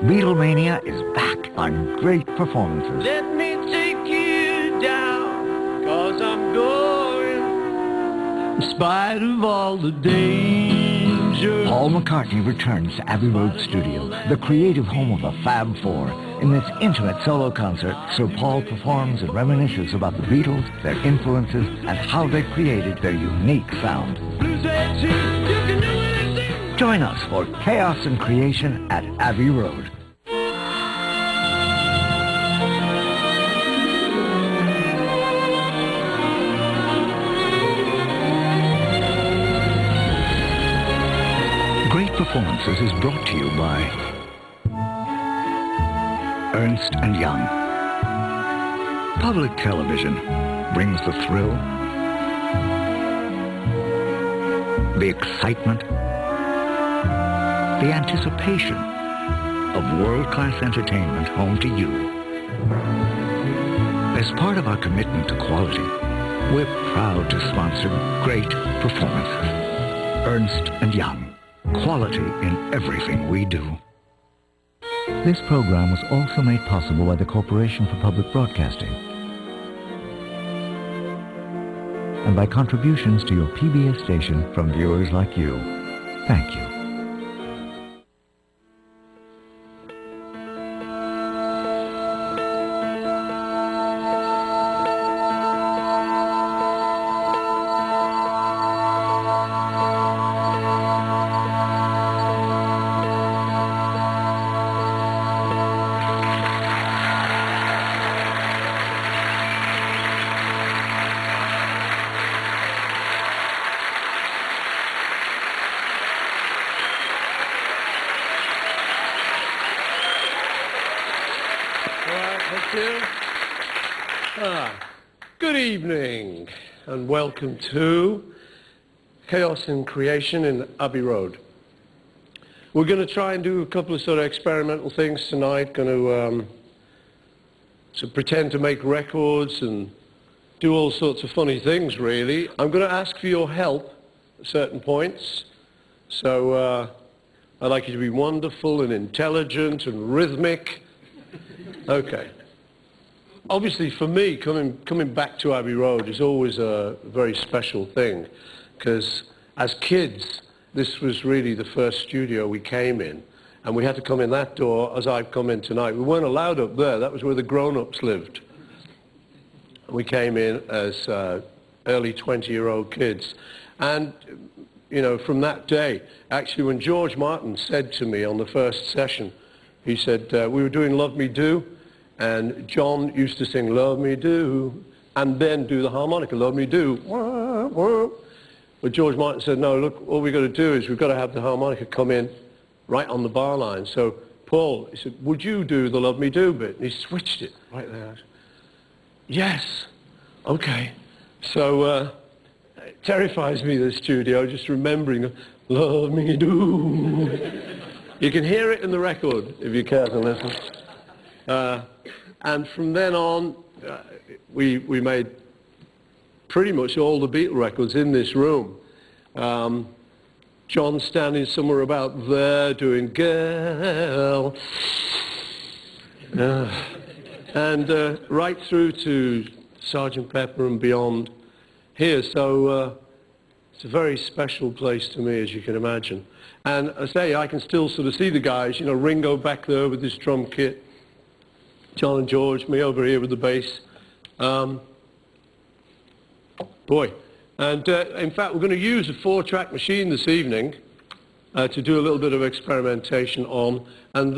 Beatlemania is back on great performances. Let me take you down, 'cause I'm going, in spite of all the danger. Paul McCartney returns to Abbey Road Studio, the creative home of the Fab Four. In this intimate solo concert, Sir Paul performs and reminisces about the Beatles, their influences, and how they created their unique sound. Join us for Chaos and Creation at Abbey Road. Great Performances is brought to you by Ernst & Young. Public television brings the thrill, the excitement, the anticipation of world-class entertainment home to you. As part of our commitment to quality, we're proud to sponsor Great Performances. Ernst & Young. Quality in everything we do. This program was also made possible by the Corporation for Public Broadcasting and by contributions to your PBS station from viewers like you. Thank you. Good evening and welcome to Chaos and Creation in Abbey Road. We're going to try and do a couple of sort of experimental things tonight. Going to pretend to make records and do all sorts of funny things, really. I'm going to ask for your help at certain points. So I'd like you to be wonderful and intelligent and rhythmic. Okay. Obviously, for me, coming back to Abbey Road is always a very special thing, because as kids, this was really the first studio we came in, and we had to come in that door as I've come in tonight. We weren't allowed up there. That was where the grown-ups lived. We came in as early 20-year-old kids. And, you know, from that day, actually, when George Martin said to me on the first session, he said, we were doing Love Me Do, and John used to sing Love Me Do, and then do the harmonica, Love Me Do. But George Martin said, no, look, all we've got to do is we've got to have the harmonica come in right on the bar line. So Paul, he said, would you do the Love Me Do bit? And he switched it right there. Yes, okay. So it terrifies me, the studio, just remembering Love Me Do. You can hear it in the record if you care to listen. And from then on, we made pretty much all the Beatle records in this room. John standing somewhere about there doing Girl. And right through to Sgt. Pepper and beyond here. So it's a very special place to me, as you can imagine. And I say, I can still sort of see the guys, you know, Ringo back there with his drum kit, John and George, me over here with the bass. Boy. And in fact, we're going to use a 4-track machine this evening to do a little bit of experimentation on. And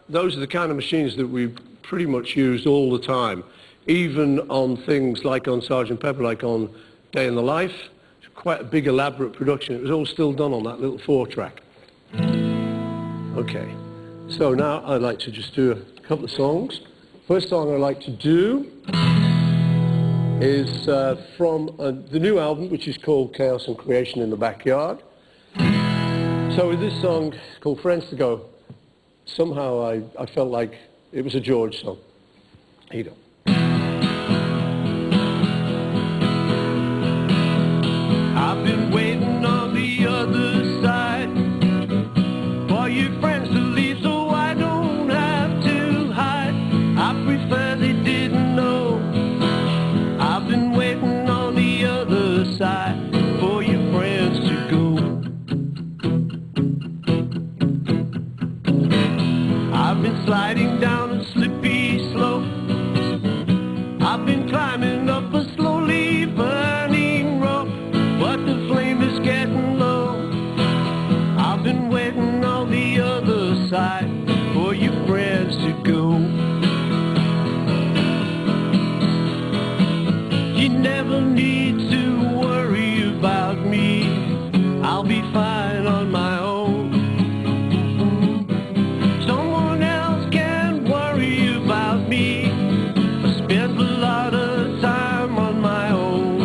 those are the kind of machines that we pretty much used all the time, even on things like on Sgt. Pepper, like on Day in the Life. It's quite a big, elaborate production. It was all still done on that little 4-track. Okay. So now I'd like to just do a couple of songs. First song I'd like to do is from the new album, which is called Chaos and Creation in the Backyard. So with this song called Friends to Go, somehow I felt like it was a George song. Here you go. I've been waiting on the other side for you friends to leave, so I don't have been sliding down a slippy slope. I've been climbing up a slowly burning rope, but the flame is getting low. I've been waiting on the other side for you friends to go. You never need to worry about me, I'll be fine on my own. Someone else can worry about me. I spent a lot of time on my own.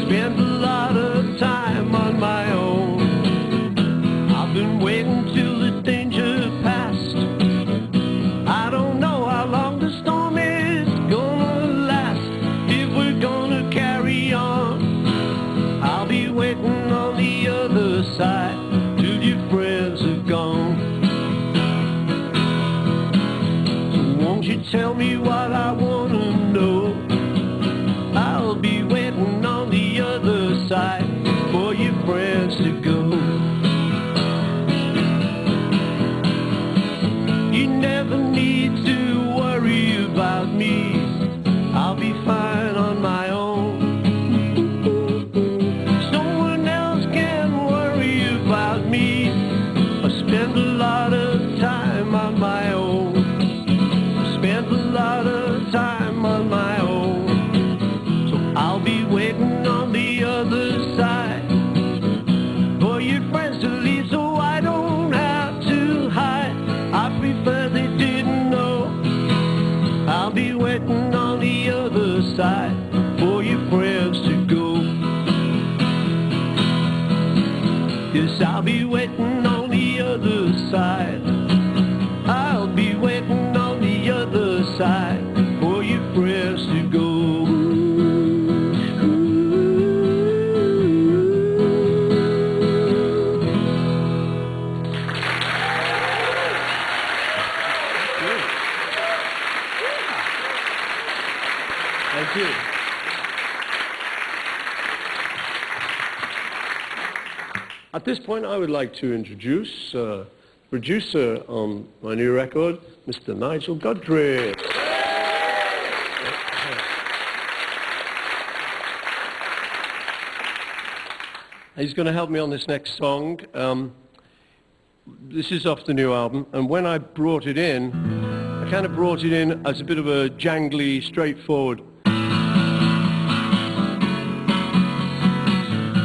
Spent a lot of time on my own. I've been waiting till the danger passed. I don't know how long the storm is gonna last. If we're gonna carry on, I'll be waiting on the other side till your friends are gone. So won't you tell me what I wanna know? I'll be waiting on the other side for your friends to go. You never need to worry about me, I'll be fine on my own. Someone else can worry about me. I spend a lot of time on my own. Spent a lot of time on my own. So I'll be waiting on the other side for your friends to leave, so I don't have to hide. I prefer they didn't know. I'll be waiting on the other side for your friends to go. Yes, I'll be waiting on the other side. I'll be waiting on the other side for your friends to go. Thank you. At this point, I would like to introduce producer on my new record, Mr. Nigel Godfrey. He's going to help me on this next song. This is off the new album, and when I brought it in, I kind of brought it in as a bit of a jangly, straightforward.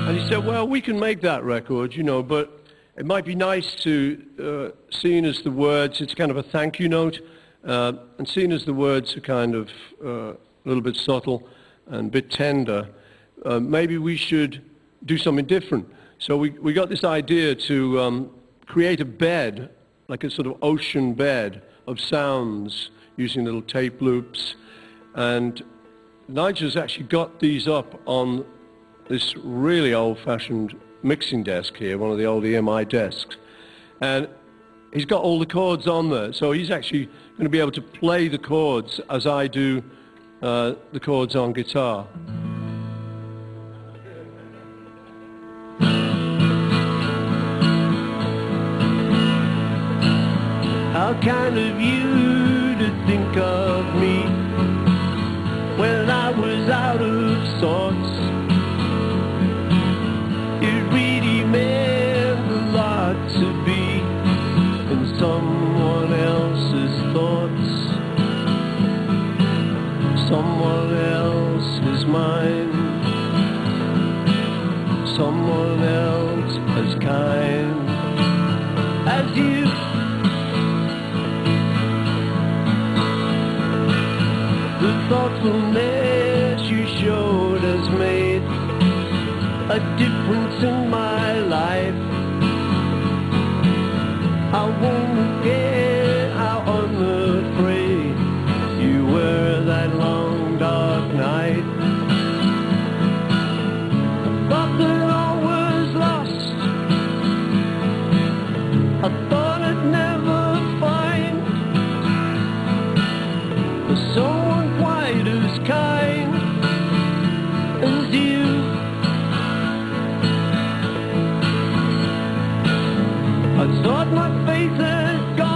And he said, well, we can make that record, you know, but it might be nice to, seeing as the words, it's kind of a thank you note, and seeing as the words are kind of a little bit subtle and a bit tender, maybe we should do something different. So we got this idea to create a bed, like a sort of ocean bed of sounds using little tape loops. And Nigel's actually got these up on this really old-fashioned mixing desk here, one of the old EMI desks. And he's got all the chords on there, so he's actually going to be able to play the chords as I do the chords on guitar. How kind of you to think of me when I was out of sorts. It really meant a lot to be in someone else's thoughts, someone else's mind, someone else as kind as you. The thoughtfulness you showed has made a difference in my life. I won't forget how unafraid you were that long dark night. I thought that all was lost. I thought I'd never find someone quite as kind as you. I thought my faith had gone.